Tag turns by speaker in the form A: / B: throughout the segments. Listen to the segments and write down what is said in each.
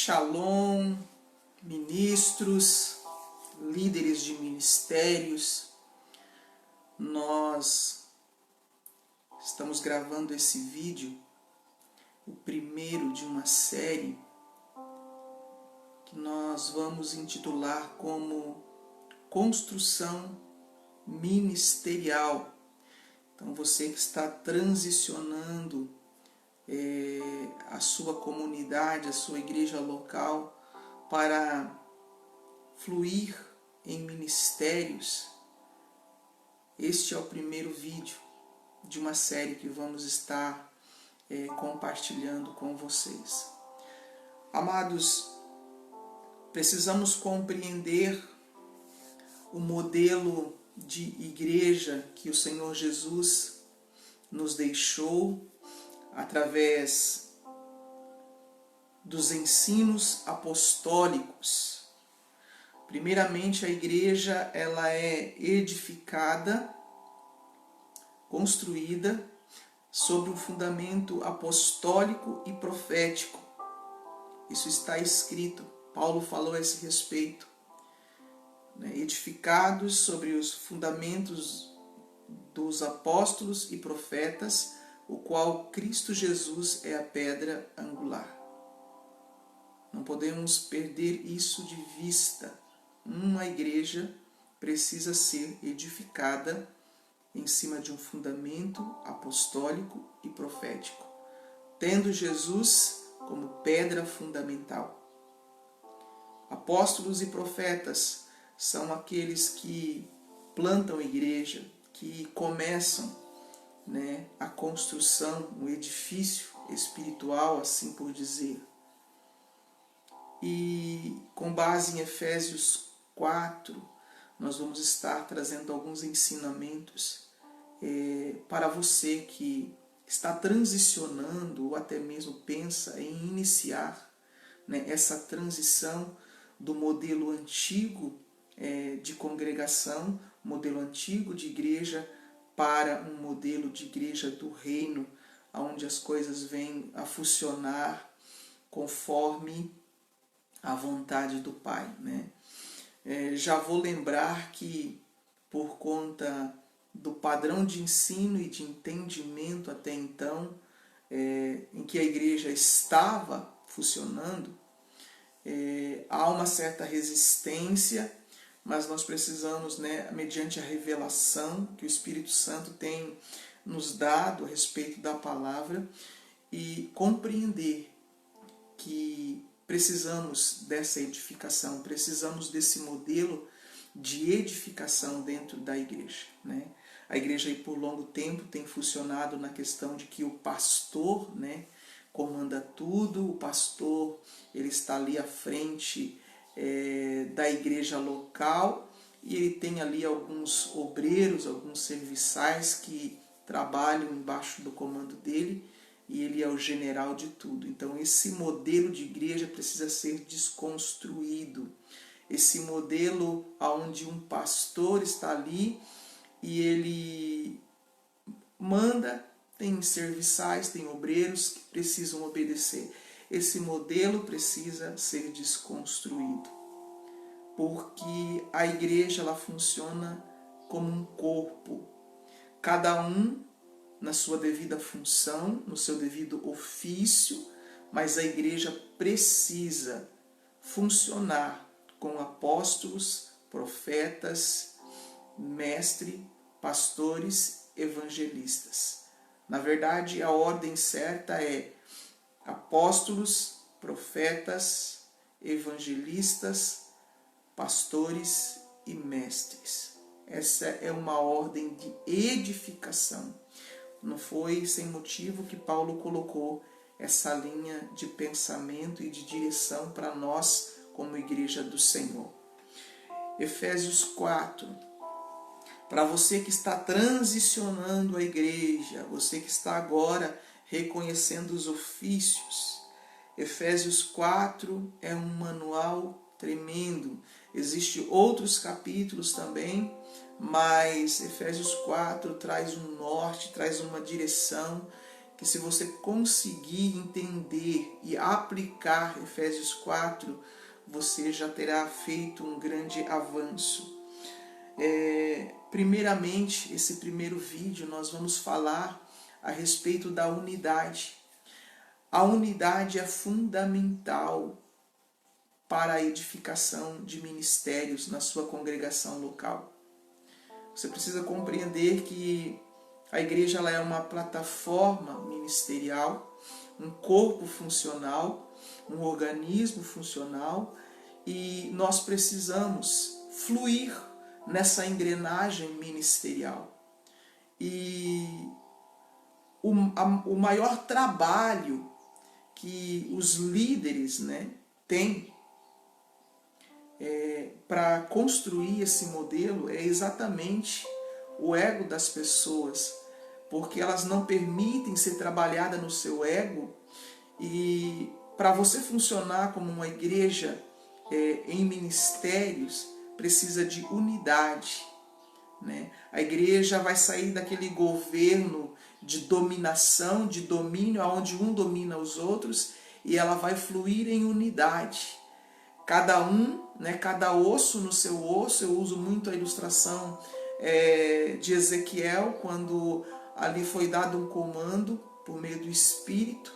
A: Shalom, ministros, líderes de ministérios. Nós estamos gravando esse vídeo, o primeiro de uma série que nós vamos intitular como Construção Ministerial. Então você que está transicionando a sua comunidade, a sua igreja local para fluir em ministérios, este é o primeiro vídeo de uma série que vamos estar compartilhando com vocês. Amados, precisamos compreender o modelo de igreja que o Senhor Jesus nos deixou através dos ensinos apostólicos. Primeiramente, a igreja ela é edificada, construída sobre um fundamento apostólico e profético. Isso está escrito. Paulo falou a esse respeito. Edificados sobre os fundamentos dos apóstolos e profetas, o qual Cristo Jesus é a pedra angular. Não podemos perder isso de vista. Uma igreja precisa ser edificada em cima de um fundamento apostólico e profético, tendo Jesus como pedra fundamental. Apóstolos e profetas são aqueles que plantam a igreja, que começam a construção, um edifício espiritual, assim por dizer. E com base em Efésios 4, nós vamos estar trazendo alguns ensinamentos para você que está transicionando ou até mesmo pensa em iniciar essa transição do modelo antigo de congregação, modelo antigo de igreja, para um modelo de igreja do reino, onde as coisas vêm a funcionar conforme a vontade do Pai. Já vou lembrar que, por conta do padrão de ensino e de entendimento até então, em que a igreja estava funcionando, há uma certa resistência, mas nós precisamos, mediante a revelação que o Espírito Santo tem nos dado a respeito da palavra, e compreender que precisamos dessa edificação, precisamos desse modelo de edificação dentro da igreja. A igreja por longo tempo tem funcionado na questão de que o pastor comanda tudo, o pastor ele está ali à frente da igreja local, e ele tem ali alguns obreiros, alguns serviçais que trabalham embaixo do comando dele, e ele é o general de tudo. Então esse modelo de igreja precisa ser desconstruído. Esse modelo onde um pastor está ali e ele manda, tem serviçais, tem obreiros que precisam obedecer. Esse modelo precisa ser desconstruído, porque a igreja ela funciona como um corpo, cada um na sua devida função, no seu devido ofício, mas a igreja precisa funcionar com apóstolos, profetas, mestres, pastores, evangelistas. Na verdade, a ordem certa é apóstolos, profetas, evangelistas, pastores e mestres. Essa é uma ordem de edificação. Não foi sem motivo que Paulo colocou essa linha de pensamento e de direção para nós como igreja do Senhor. Efésios 4. Para você que está transicionando a igreja, você que está agora reconhecendo os ofícios, Efésios 4 é um manual tremendo. Existem outros capítulos também, mas Efésios 4 traz um norte, traz uma direção que se você conseguir entender e aplicar Efésios 4, você já terá feito um grande avanço. Primeiramente, esse primeiro vídeo nós vamos falar a respeito da unidade. A unidade é fundamental para a edificação de ministérios na sua congregação local. Você precisa compreender que a igreja ela é uma plataforma ministerial, um corpo funcional, um organismo funcional, e nós precisamos fluir nessa engrenagem ministerial. E o maior trabalho que os líderes, têm para construir esse modelo é exatamente o ego das pessoas, porque elas não permitem ser trabalhadas no seu ego. E para você funcionar como uma igreja em ministérios, precisa de unidade. A igreja vai sair daquele governo de dominação, de domínio, onde um domina os outros, e ela vai fluir em unidade. Cada um, cada osso no seu osso. Eu uso muito a ilustração de Ezequiel, quando ali foi dado um comando por meio do Espírito,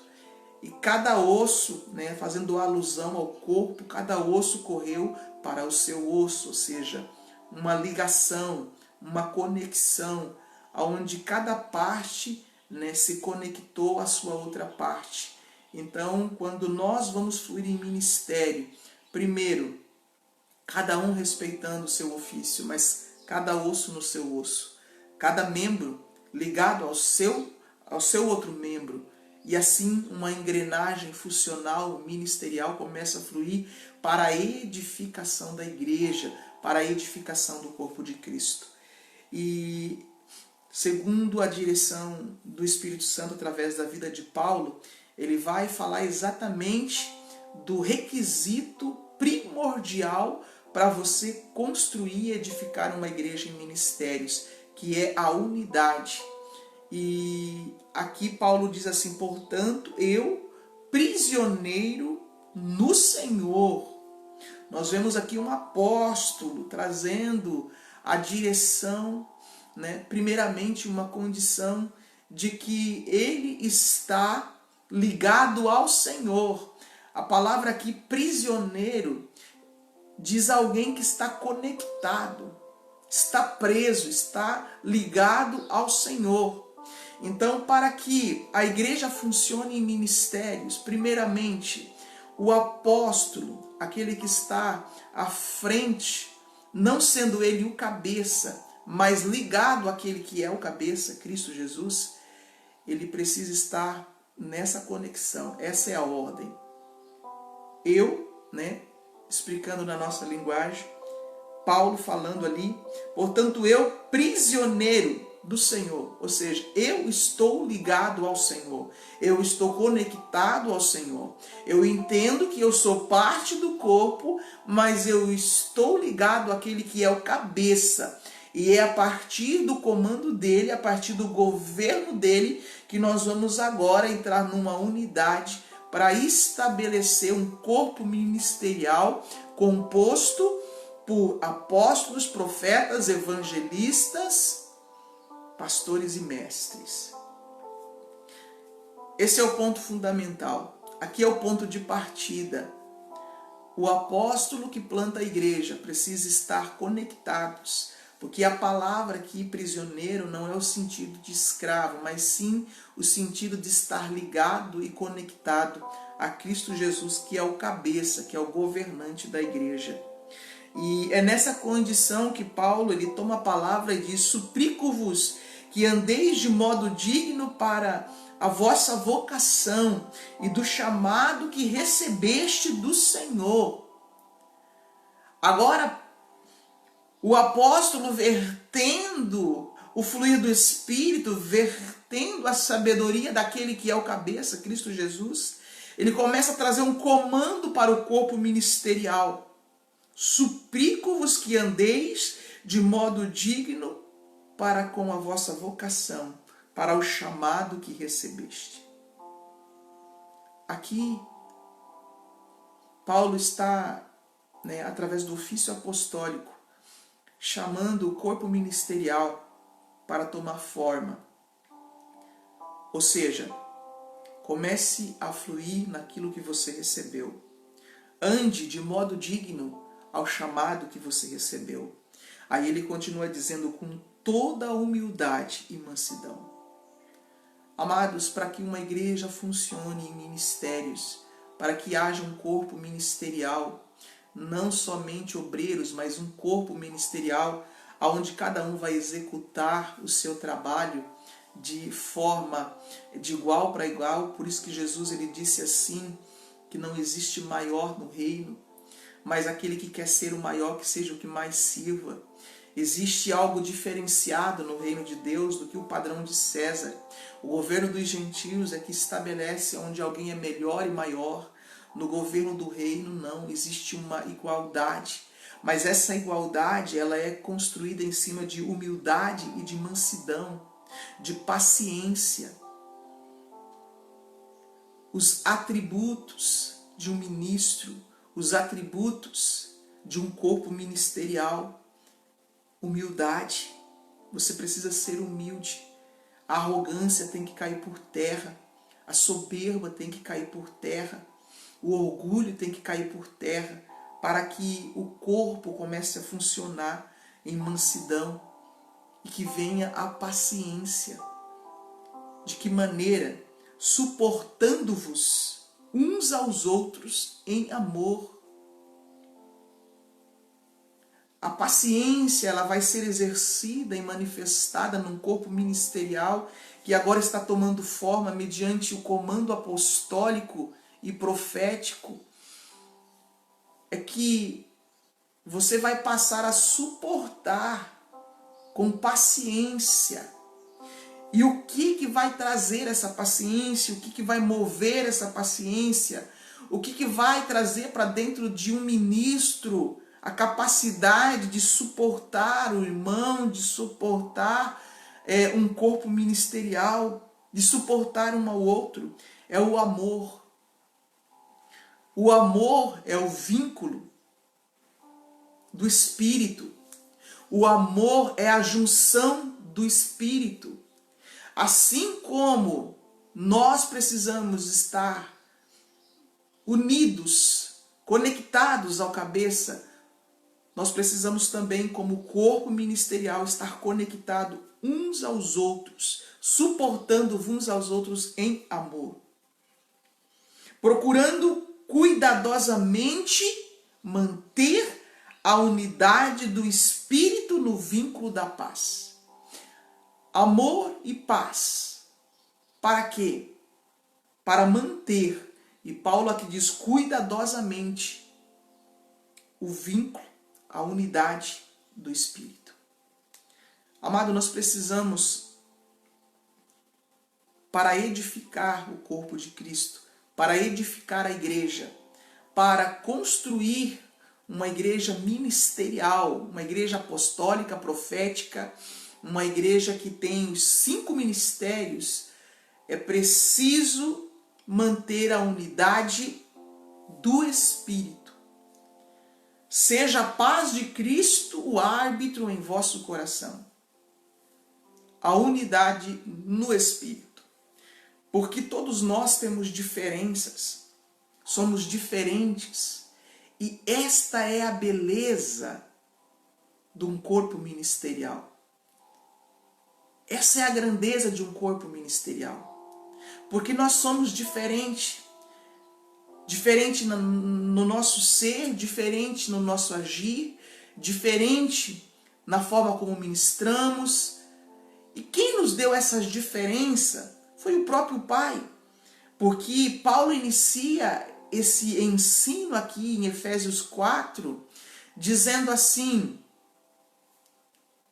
A: e cada osso, fazendo alusão ao corpo, cada osso correu para o seu osso, ou seja, uma ligação, uma conexão, onde cada parte se conectou à sua outra parte. Então, quando nós vamos fluir em ministério, primeiro, cada um respeitando o seu ofício, mas cada osso no seu osso, cada membro ligado ao seu outro membro, e assim uma engrenagem funcional, ministerial começa a fluir para a edificação da igreja, para a edificação do corpo de Cristo. E segundo a direção do Espírito Santo através da vida de Paulo, ele vai falar exatamente do requisito primordial para você construir e edificar uma igreja em ministérios, que é a unidade. E aqui Paulo diz assim: portanto, eu, prisioneiro no Senhor. Nós vemos aqui um apóstolo trazendo a direção, primeiramente uma condição de que ele está ligado ao Senhor. A palavra aqui, prisioneiro, diz alguém que está conectado, está preso, está ligado ao Senhor. Então, para que a igreja funcione em ministérios, primeiramente, o apóstolo, aquele que está à frente, não sendo ele o cabeça, mas ligado àquele que é o cabeça, Cristo Jesus, ele precisa estar nessa conexão. Essa é a ordem. Eu, explicando na nossa linguagem, Paulo falando ali, portanto eu, prisioneiro do Senhor, ou seja, eu estou ligado ao Senhor, eu estou conectado ao Senhor, eu entendo que eu sou parte do corpo, mas eu estou ligado àquele que é o cabeça, e é a partir do comando dele, a partir do governo dele, que nós vamos agora entrar numa unidade para estabelecer um corpo ministerial composto por apóstolos, profetas, evangelistas, pastores e mestres. Esse é o ponto fundamental. Aqui é o ponto de partida. O apóstolo que planta a igreja precisa estar conectados, porque a palavra aqui, prisioneiro, não é o sentido de escravo, mas sim o sentido de estar ligado e conectado a Cristo Jesus, que é o cabeça, que é o governante da igreja. E é nessa condição que Paulo ele toma a palavra e diz: suplico-vos que andeis de modo digno para a vossa vocação e do chamado que recebeste do Senhor. Agora, o apóstolo, vertendo o fluir do Espírito, vertendo a sabedoria daquele que é o cabeça, Cristo Jesus, ele começa a trazer um comando para o corpo ministerial. Suplico-vos que andeis de modo digno para com a vossa vocação. para o chamado que recebeste. Aqui, Paulo está, através do ofício apostólico, chamando o corpo ministerial para tomar forma. Ou seja, comece a fluir naquilo que você recebeu. Ande de modo digno ao chamado que você recebeu. Aí ele continua dizendo, com toda a humildade e mansidão. Amados, para que uma igreja funcione em ministérios, para que haja um corpo ministerial, não somente obreiros, mas um corpo ministerial, onde cada um vai executar o seu trabalho de forma de igual para igual. Por isso que Jesus ele disse assim, que não existe maior no reino, mas aquele que quer ser o maior, que seja o que mais sirva. Existe algo diferenciado no reino de Deus do que o padrão de César. O governo dos gentios é que estabelece onde alguém é melhor e maior. No governo do reino não, existe uma igualdade. Mas essa igualdade ela é construída em cima de humildade e de mansidão, de paciência. Os atributos de um ministro, os atributos de um corpo ministerial. Humildade, você precisa ser humilde. A arrogância tem que cair por terra. A soberba tem que cair por terra. O orgulho tem que cair por terra para que o corpo comece a funcionar em mansidão e que venha a paciência. De que maneira? Suportando-vos uns aos outros em amor. A paciência ela vai ser exercida e manifestada num corpo ministerial que agora está tomando forma mediante o comando apostólico e profético. É que você vai passar a suportar com paciência. E o que vai trazer essa paciência? O que vai mover essa paciência? O que vai trazer para dentro de um ministro a capacidade de suportar o irmão, de suportar um corpo ministerial, de suportar um ao outro? É o amor. O amor é o vínculo do Espírito. O amor é a junção do Espírito. Assim como nós precisamos estar unidos, conectados ao cabeça, nós precisamos também, como corpo ministerial, estar conectado uns aos outros, suportando uns aos outros em amor. Procurando cuidadosamente manter a unidade do Espírito no vínculo da paz. Amor e paz. Para quê? Para manter, e Paulo aqui diz cuidadosamente, o vínculo, a unidade do Espírito. Amado, nós precisamos, para edificar o corpo de Cristo, para edificar a igreja, para construir uma igreja ministerial, uma igreja apostólica, profética, uma igreja que tem os 5 ministérios, é preciso manter a unidade do Espírito. Seja a paz de Cristo o árbitro em vosso coração. A unidade no Espírito. Porque todos nós temos diferenças, somos diferentes. E esta é a beleza de um corpo ministerial. Essa é a grandeza de um corpo ministerial. Porque nós somos diferentes. Diferente no nosso ser, diferente no nosso agir, diferente na forma como ministramos. E quem nos deu essas diferenças foi o próprio Pai. Porque Paulo inicia esse ensino aqui em Efésios 4, dizendo assim,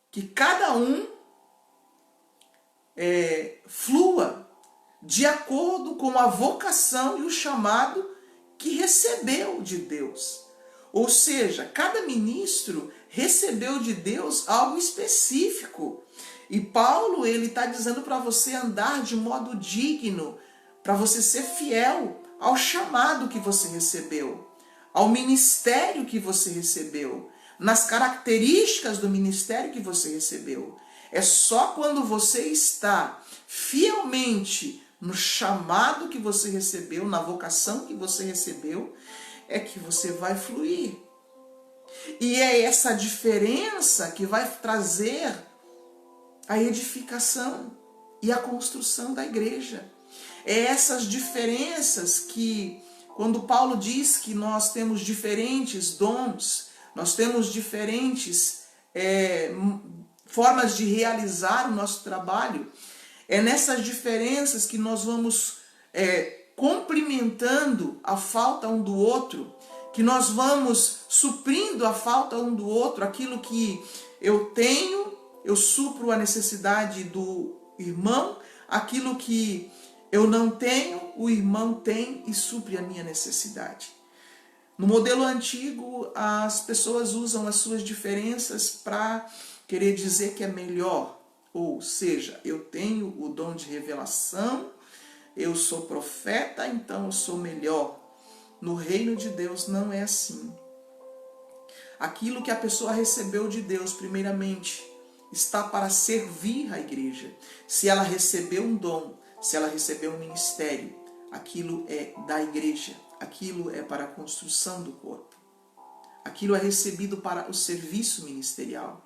A: que cada um flua de acordo com a vocação e o chamado que recebeu de Deus. Ou seja, cada ministro recebeu de Deus algo específico. E Paulo, ele está dizendo para você andar de modo digno, para você ser fiel ao chamado que você recebeu, ao ministério que você recebeu, nas características do ministério que você recebeu. É só quando você está fielmente no chamado que você recebeu, na vocação que você recebeu, é que você vai fluir. E é essa diferença que vai trazer a edificação e a construção da igreja. É essas diferenças que, quando Paulo diz que nós temos diferentes dons, nós temos diferentes formas de realizar o nosso trabalho, é nessas diferenças que nós vamos complementando a falta um do outro, que nós vamos suprindo a falta um do outro, aquilo que eu tenho, eu supro a necessidade do irmão, aquilo que eu não tenho, o irmão tem e supre a minha necessidade. No modelo antigo, as pessoas usam as suas diferenças para querer dizer que é melhor. Ou seja, eu tenho o dom de revelação, eu sou profeta, então eu sou melhor. No reino de Deus não é assim. Aquilo que a pessoa recebeu de Deus, primeiramente, está para servir a igreja. Se ela recebeu um dom, se ela recebeu um ministério, aquilo é da igreja, aquilo é para a construção do corpo. Aquilo é recebido para o serviço ministerial.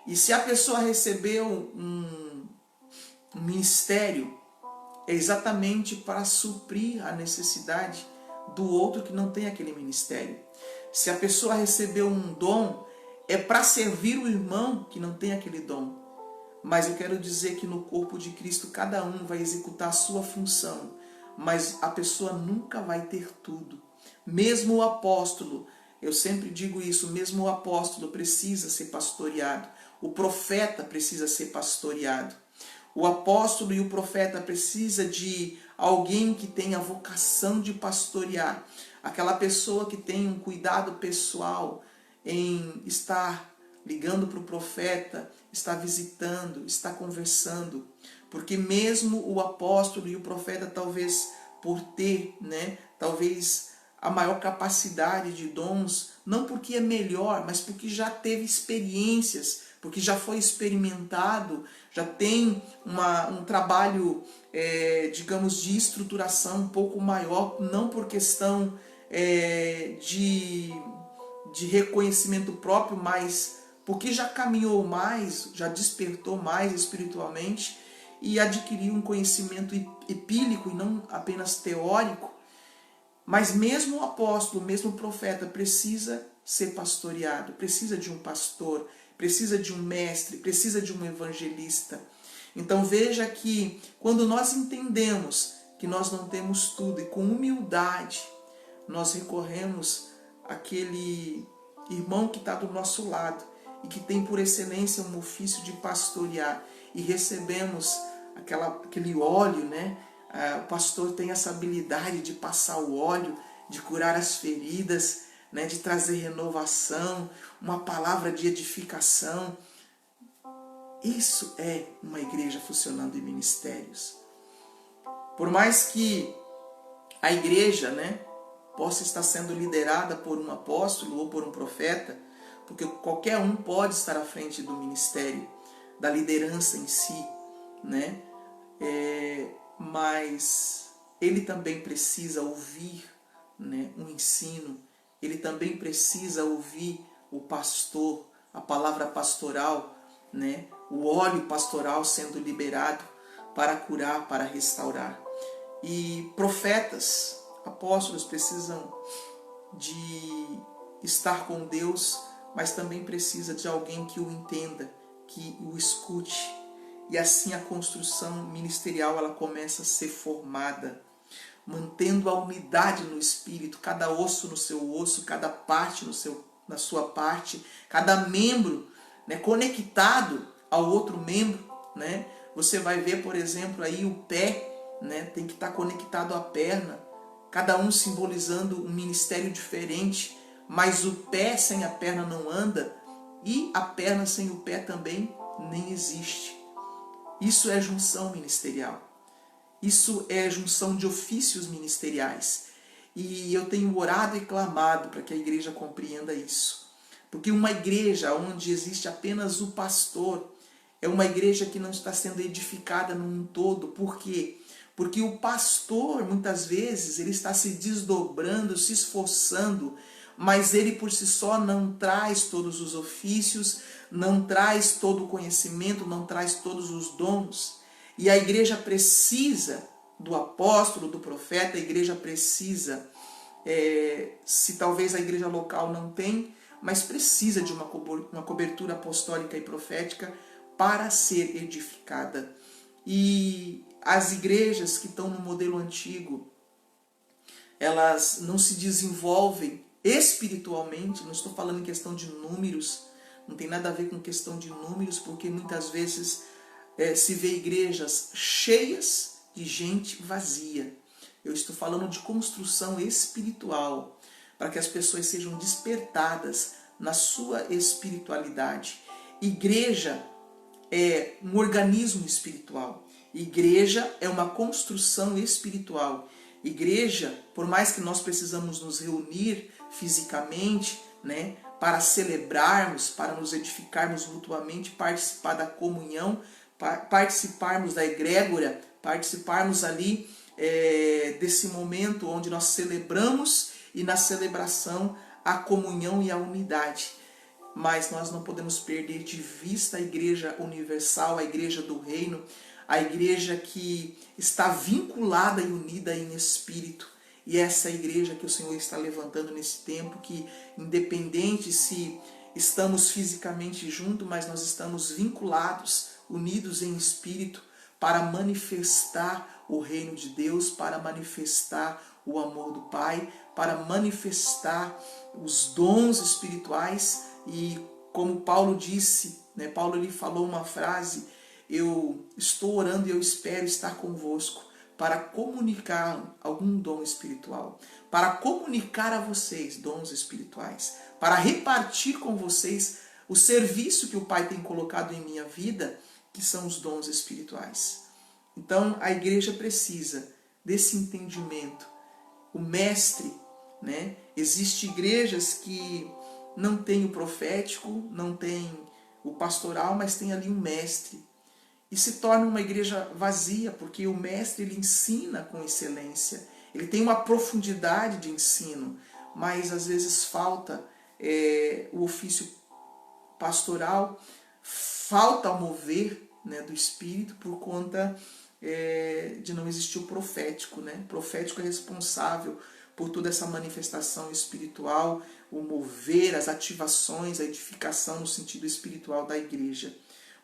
A: E se a pessoa recebeu um ministério, é exatamente para suprir a necessidade do outro que não tem aquele ministério. Se a pessoa recebeu um dom, é para servir o irmão que não tem aquele dom. Mas eu quero dizer que no corpo de Cristo cada um vai executar a sua função, mas a pessoa nunca vai ter tudo. Mesmo o apóstolo, eu sempre digo isso, mesmo o apóstolo precisa ser pastoreado, o profeta precisa ser pastoreado. O apóstolo e o profeta precisa de alguém que tenha a vocação de pastorear, aquela pessoa que tem um cuidado pessoal em estar ligando para o profeta, está visitando, está conversando, porque mesmo o apóstolo e o profeta, talvez por ter, talvez a maior capacidade de dons, não porque é melhor, mas porque já teve experiências, porque já foi experimentado, já tem um trabalho, digamos, de estruturação um pouco maior, não por questão de reconhecimento próprio, mas porque já caminhou mais, já despertou mais espiritualmente e adquiriu um conhecimento empírico e não apenas teórico. Mas mesmo o apóstolo, mesmo o profeta precisa ser pastoreado, precisa de um pastor, precisa de um mestre, precisa de um evangelista. Então veja que quando nós entendemos que nós não temos tudo e com humildade nós recorremos àquele irmão que está do nosso lado e que tem por excelência um ofício de pastorear e recebemos aquele óleo, o pastor tem essa habilidade de passar o óleo, de curar as feridas, de trazer renovação, uma palavra de edificação. Isso é uma igreja funcionando em ministérios. Por mais que a igreja, possa estar sendo liderada por um apóstolo ou por um profeta, porque qualquer um pode estar à frente do ministério, da liderança em si, mas ele também precisa ouvir um ensino, ele também precisa ouvir o pastor, a palavra pastoral, o óleo pastoral sendo liberado para curar, para restaurar. E profetas, apóstolos precisam de estar com Deus, mas também precisa de alguém que o entenda, que o escute. E assim a construção ministerial ela começa a ser formada, mantendo a unidade no espírito, cada osso no seu osso, cada parte na sua parte, cada membro conectado ao outro membro. Você vai ver, por exemplo, aí o pé tem que estar conectado à perna, cada um simbolizando um ministério diferente, mas o pé sem a perna não anda. e a perna sem o pé também nem existe. Isso é junção ministerial. Isso é junção de ofícios ministeriais. E eu tenho orado e clamado para que a igreja compreenda isso. Porque uma igreja onde existe apenas o pastor é uma igreja que não está sendo edificada num todo. Por quê? Porque o pastor, muitas vezes, ele está se desdobrando, se esforçando, mas ele por si só não traz todos os ofícios, não traz todo o conhecimento, não traz todos os dons. E a igreja precisa do apóstolo, do profeta, a igreja precisa, se talvez a igreja local não tem, mas precisa de uma cobertura apostólica e profética para ser edificada. E as igrejas que estão no modelo antigo, elas não se desenvolvem espiritualmente, não estou falando em questão de números, não tem nada a ver com questão de números, porque muitas vezes se vê igrejas cheias de gente vazia. Eu estou falando de construção espiritual, para que as pessoas sejam despertadas na sua espiritualidade. Igreja é um organismo espiritual. Igreja é uma construção espiritual. Igreja, por mais que nós precisamos nos reunir fisicamente, né, para celebrarmos, para nos edificarmos mutuamente, participar da comunhão, participarmos da egrégora, participarmos ali desse momento onde nós celebramos e na celebração a comunhão e a unidade. Mas nós não podemos perder de vista a igreja universal, a igreja do reino, a igreja que está vinculada e unida em espírito. E essa igreja que o Senhor está levantando nesse tempo, que independente se estamos fisicamente juntos, mas nós estamos vinculados, unidos em espírito, para manifestar o reino de Deus, para manifestar o amor do Pai, para manifestar os dons espirituais. E como Paulo disse, né, Paulo ele falou uma frase: eu estou orando e eu espero estar convosco para comunicar algum dom espiritual, para comunicar a vocês dons espirituais, para repartir com vocês o serviço que o Pai tem colocado em minha vida, que são os dons espirituais. Então a igreja precisa desse entendimento. O mestre, né? Existem igrejas que não tem o profético, não tem o pastoral, mas tem ali um mestre. E se torna uma igreja vazia, porque o mestre ele ensina com excelência. Ele tem uma profundidade de ensino, mas às vezes falta o ofício pastoral, falta o mover, né, do Espírito por conta de não existir o profético. Né? O profético é responsável por toda essa manifestação espiritual, o mover, as ativações, a edificação no sentido espiritual da igreja.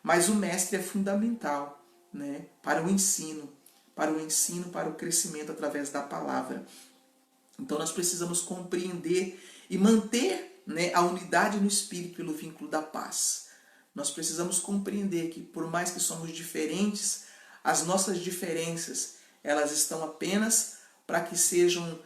A: Mas o mestre é fundamental, né, para o ensino, para o crescimento através da palavra. Então nós precisamos compreender e manter, né, a unidade no espírito pelo vínculo da paz. Nós precisamos compreender que por mais que somos diferentes, as nossas diferenças elas estão apenas para que sejam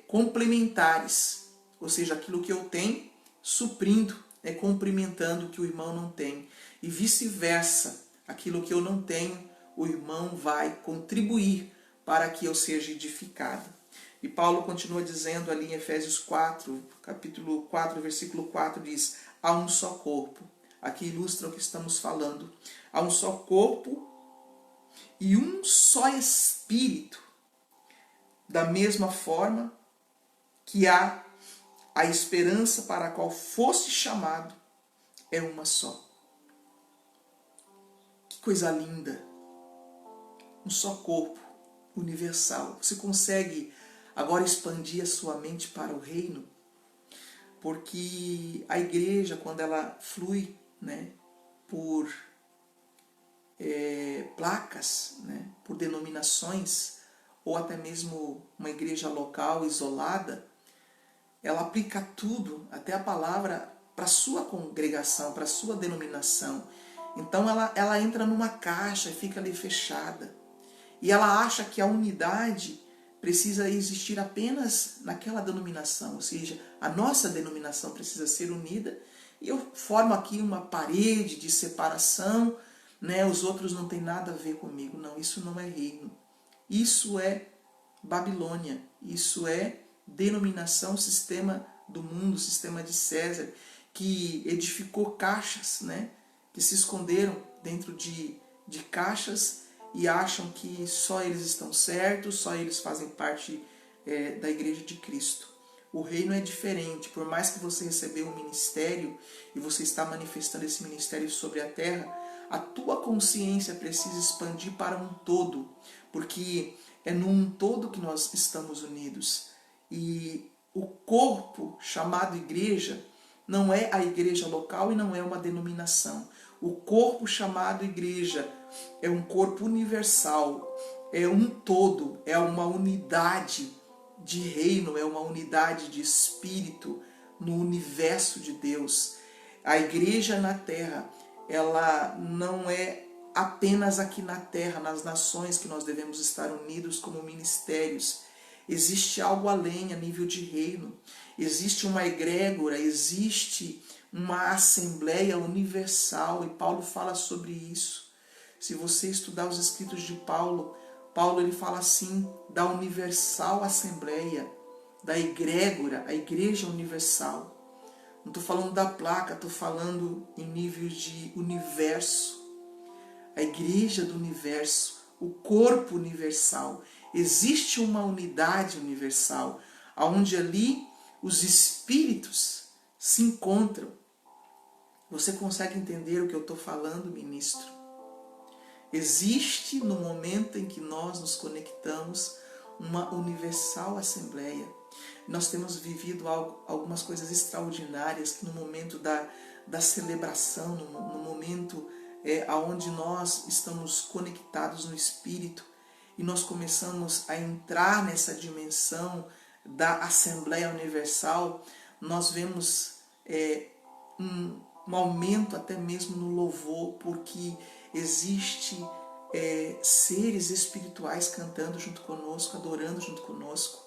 A: complementares, ou seja, aquilo que eu tenho suprindo, complementando o que o irmão não tem. E vice-versa, aquilo que eu não tenho, o irmão vai contribuir para que eu seja edificado. E Paulo continua dizendo ali em Efésios 4, capítulo 4, versículo 4, diz: há um só corpo. Aqui ilustra o que estamos falando. Há um só corpo e um só espírito. Da mesma forma que há a esperança para a qual foste chamado, é uma só. Que coisa linda! Um só corpo universal. Você consegue agora expandir a sua mente para o reino? Porque a igreja, quando ela flui, né, por placas, né, por denominações, ou até mesmo uma igreja local isolada, ela aplica tudo, até a palavra, para a sua congregação, para a sua denominação. Então ela entra numa caixa e fica ali fechada. E ela acha que a unidade precisa existir apenas naquela denominação, ou seja, a nossa denominação precisa ser unida e eu formo aqui uma parede de separação, né? Os outros não têm nada a ver comigo. Não, isso não é reino. Isso é Babilônia. Isso é denominação, sistema do mundo, sistema de César, que edificou caixas, né? Que se esconderam dentro de caixas e acham que só eles estão certos, só eles fazem parte da Igreja de Cristo. O reino é diferente. Por mais que você recebeu um ministério e você está manifestando esse ministério sobre a terra, a tua consciência precisa expandir para um todo, porque é num todo que nós estamos unidos. E o corpo chamado igreja não é a igreja local e não é uma denominação. O corpo chamado igreja é um corpo universal, é um todo, é uma unidade de reino, é uma unidade de espírito no universo de Deus. A igreja na terra, ela não é apenas aqui na terra, nas nações que nós devemos estar unidos como ministérios. Existe algo além, a nível de reino. Existe uma egrégora, existe uma assembleia universal, e Paulo fala sobre isso. Se você estudar os escritos de Paulo, ele fala assim da universal assembleia, da egrégora, a igreja universal. Não estou falando da placa, estou falando em nível de universo. A igreja do universo, o corpo universal. Existe uma unidade universal, onde ali os espíritos se encontram. Você consegue entender o que eu estou falando, ministro? Existe, no momento em que nós nos conectamos, uma universal assembleia. Nós temos vivido algumas coisas extraordinárias que no momento da celebração, no momento onde nós estamos conectados no Espírito, e nós começamos a entrar nessa dimensão da Assembleia Universal, nós vemos um aumento até mesmo no louvor, porque existe seres espirituais cantando junto conosco, adorando junto conosco.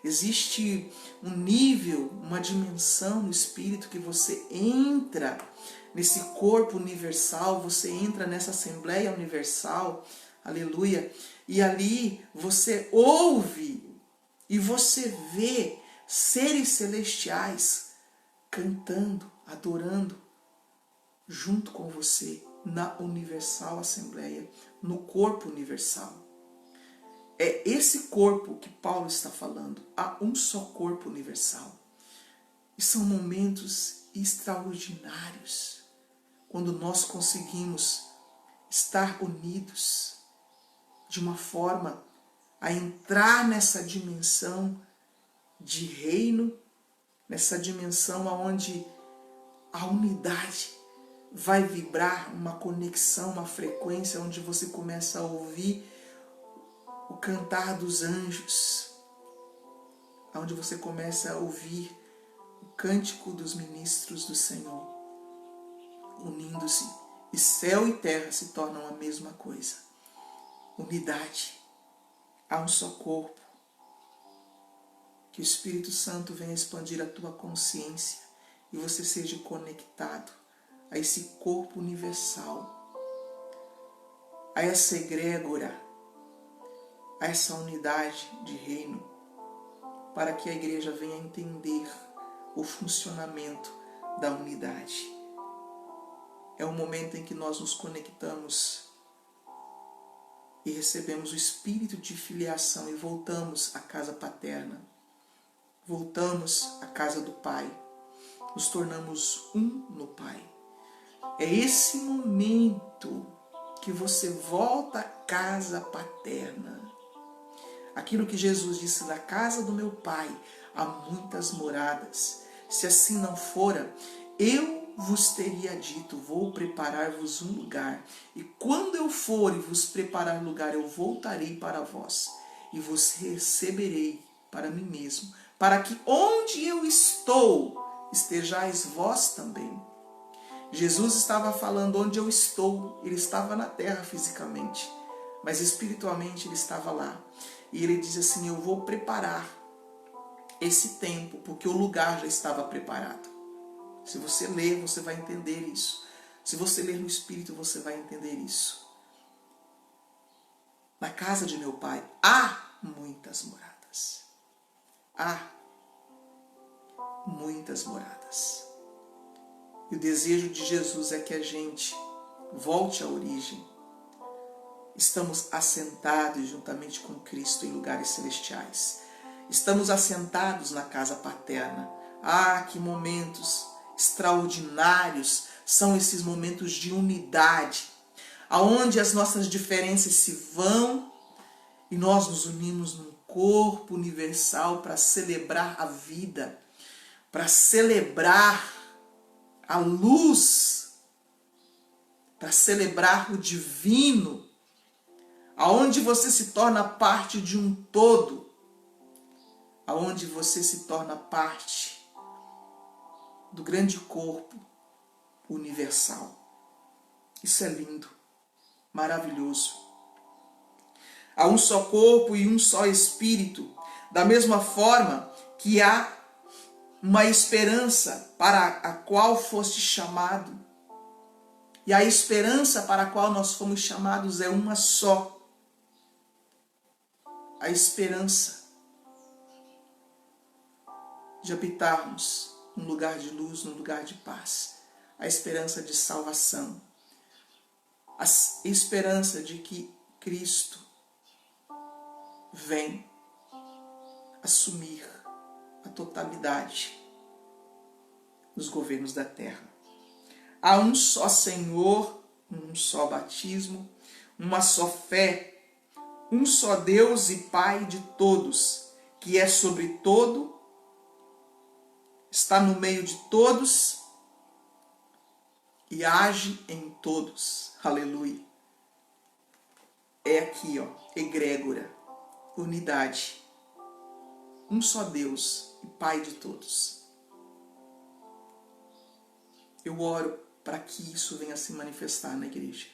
A: Existe um nível, uma dimensão no Espírito que você entra nesse corpo universal, você entra nessa Assembleia Universal, aleluia, e ali você ouve e você vê seres celestiais cantando, adorando junto com você na Universal Assembleia, no corpo universal. É esse corpo que Paulo está falando. Há um só corpo universal. E são momentos extraordinários quando nós conseguimos estar unidos de uma forma a entrar nessa dimensão de reino, nessa dimensão onde a unidade vai vibrar, uma conexão, uma frequência onde você começa a ouvir o cantar dos anjos, onde você começa a ouvir o cântico dos ministros do Senhor, unindo-se, e céu e terra se tornam a mesma coisa. Unidade. Há um só corpo. Que o Espírito Santo venha expandir a tua consciência e você seja conectado a esse corpo universal, a essa egrégora, a essa unidade de reino, para que a igreja venha entender o funcionamento da unidade. É o momento em que nós nos conectamos e recebemos o espírito de filiação e voltamos à casa paterna. Voltamos à casa do Pai. Nos tornamos um no Pai. É esse momento que você volta à casa paterna. Aquilo que Jesus disse: na casa do meu Pai há muitas moradas. Se assim não fora, eu vos teria dito: vou preparar-vos um lugar. E quando eu for e vos preparar lugar, eu voltarei para vós e vos receberei para mim mesmo, para que onde eu estou, estejais vós também. Jesus estava falando onde eu estou. Ele estava na terra fisicamente, mas espiritualmente ele estava lá. E ele diz assim: eu vou preparar esse tempo, porque o lugar já estava preparado. Se você ler, você vai entender isso. Se você ler no Espírito, você vai entender isso. Na casa de meu Pai há muitas moradas. Há muitas moradas. E o desejo de Jesus é que a gente volte à origem. Estamos assentados juntamente com Cristo em lugares celestiais. Estamos assentados na casa paterna. Ah, que momentos extraordinários são esses momentos de unidade, aonde as nossas diferenças se vão e nós nos unimos num corpo universal para celebrar a vida, para celebrar a luz, para celebrar o divino, aonde você se torna parte de um todo, aonde você se torna parte do grande corpo universal. Isso é lindo, maravilhoso. Há um só corpo e um só espírito, da mesma forma que há uma esperança para a qual foste chamado. E a esperança para a qual nós fomos chamados é uma só. A esperança de habitarmos num lugar de luz, num lugar de paz. A esperança de salvação. A esperança de que Cristo vem assumir a totalidade dos governos da terra. Há um só Senhor, um só batismo, uma só fé, um só Deus e Pai de todos, que é sobre todo, está no meio de todos e age em todos. Aleluia. É aqui, ó, egrégora, unidade. Um só Deus e Pai de todos. Eu oro para que isso venha se manifestar na igreja.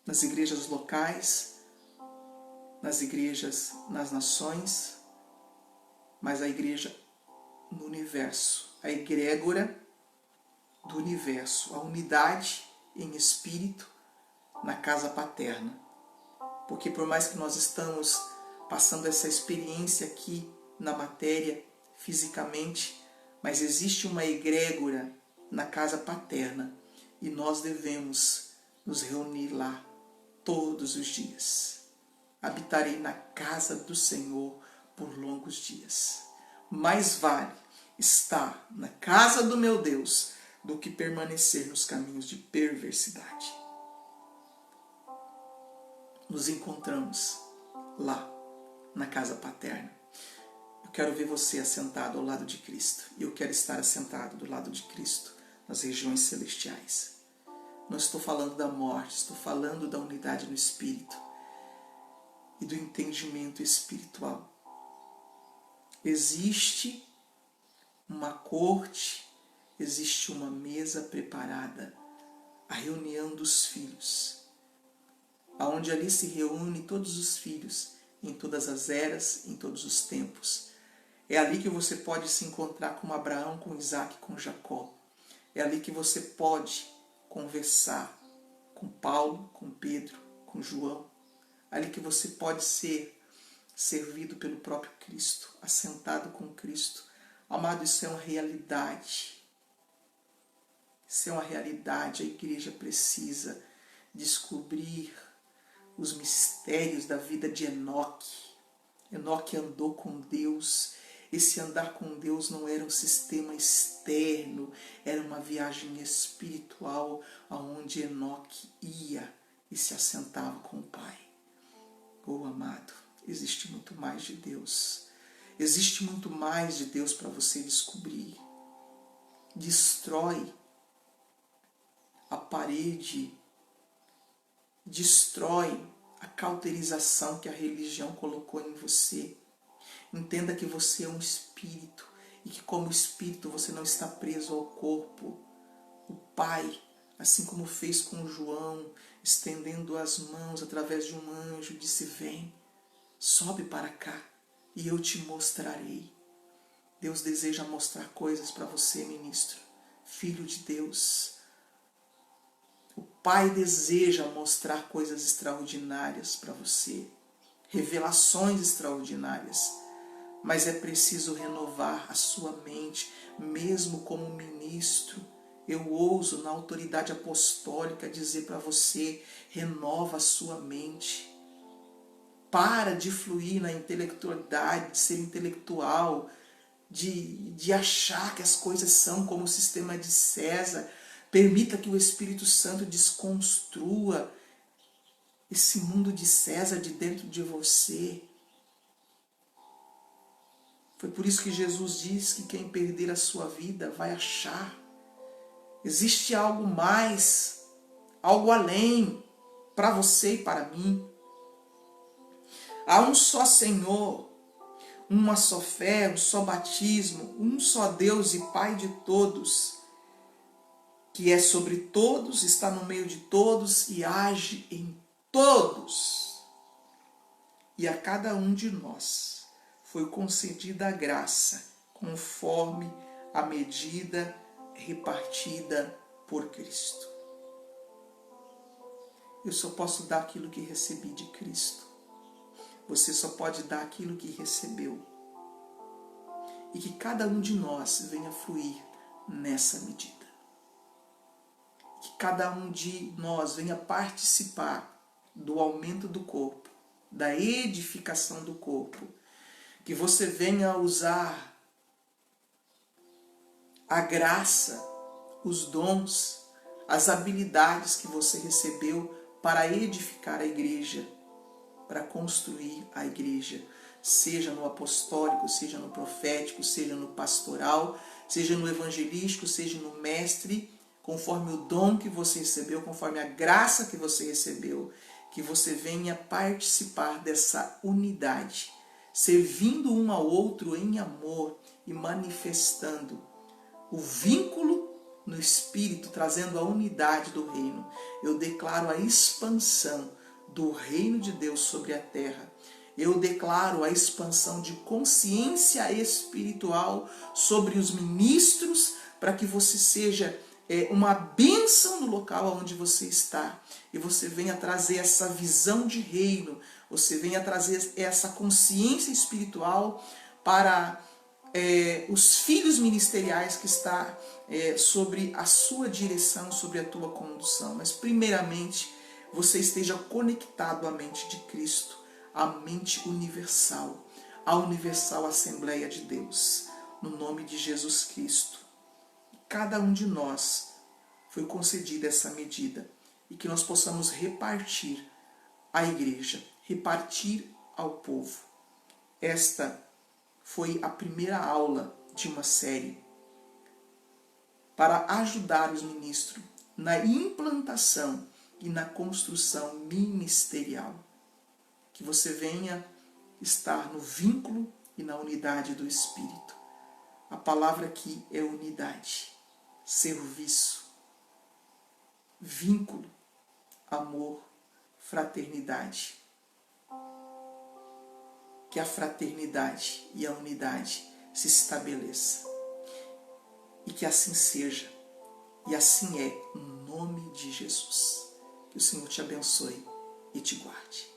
A: Nas igrejas locais, nas igrejas nas nações, mas a igreja no universo. A egrégora do universo. A unidade em espírito na casa paterna. Porque por mais que nós estamos passando essa experiência aqui na matéria, fisicamente, mas existe uma egrégora na casa paterna e nós devemos nos reunir lá todos os dias. Habitarei na casa do Senhor por longos dias. Mais vale estar na casa do meu Deus do que permanecer nos caminhos de perversidade. Nos encontramos lá, na casa paterna. Eu quero ver você assentado ao lado de Cristo. E eu quero estar assentado do lado de Cristo nas regiões celestiais. Não estou falando da morte, estou falando da unidade no Espírito e do entendimento espiritual. Existe uma corte, existe uma mesa preparada, a reunião dos filhos, aonde ali se reúne todos os filhos, em todas as eras, em todos os tempos. É ali que você pode se encontrar com Abraão, com Isaac, com Jacó. É ali que você pode conversar com Paulo, com Pedro, com João. É ali que você pode ser servido pelo próprio Cristo, assentado com Cristo. Amado, isso é uma realidade. Isso é uma realidade. A igreja precisa descobrir os mistérios da vida de Enoque. Enoque andou com Deus. Esse andar com Deus não era um sistema externo, era uma viagem espiritual, aonde Enoque ia e se assentava com o Pai. Oh, amado, existe muito mais de Deus. Existe muito mais de Deus para você descobrir. Destrói a parede, destrói a cauterização que a religião colocou em você. Entenda que você é um espírito e que como espírito você não está preso ao corpo. O Pai, assim como fez com João, estendendo as mãos através de um anjo, disse: vem, sobe para cá e eu te mostrarei. Deus deseja mostrar coisas para você, ministro. filho de Deus. O Pai deseja mostrar coisas extraordinárias para você, revelações extraordinárias, mas é preciso renovar a sua mente, mesmo como ministro. Eu ouso, na autoridade apostólica, dizer para você, renova a sua mente. Para de fluir na intelectualidade, de ser intelectual, de achar que as coisas são como o sistema de César. Permita que o Espírito Santo desconstrua esse mundo de César de dentro de você. Foi por isso que Jesus diz que quem perder a sua vida vai achar. Existe algo mais, algo além para você e para mim. Há um só Senhor, uma só fé, um só batismo, um só Deus e Pai de todos, que é sobre todos, está no meio de todos e age em todos. E a cada um de nós foi concedida a graça, conforme a medida repartida por Cristo. Eu só posso dar aquilo que recebi de Cristo. Você só pode dar aquilo que recebeu. E que cada um de nós venha fluir nessa medida. Que cada um de nós venha participar do aumento do corpo, da edificação do corpo. Que você venha usar a graça, os dons, as habilidades que você recebeu para edificar a igreja, para construir a igreja, seja no apostólico, seja no profético, seja no pastoral, seja no evangelístico, seja no mestre, conforme o dom que você recebeu, conforme a graça que você recebeu, que você venha participar dessa unidade, servindo um ao outro em amor e manifestando o vínculo no Espírito, trazendo a unidade do reino. Eu declaro a expansão do reino de Deus sobre a terra. Eu declaro a expansão de consciência espiritual sobre os ministros, para que você seja uma bênção no local onde você está. E você venha trazer essa visão de reino, você venha trazer essa consciência espiritual para os filhos ministeriais que está sobre a sua direção, sobre a tua condução. Mas primeiramente, você esteja conectado à mente de Cristo, à mente universal, à universal Assembleia de Deus, no nome de Jesus Cristo. Cada um de nós foi concedida essa medida e que nós possamos repartir à igreja, repartir ao povo. Esta foi a primeira aula de uma série para ajudar os ministros na implantação e na construção ministerial. Que você venha estar no vínculo e na unidade do Espírito. A palavra aqui é unidade, serviço, vínculo, amor, fraternidade. Que a fraternidade e a unidade se estabeleça. E que assim seja. E assim é, no nome de Jesus. Que o Senhor te abençoe e te guarde.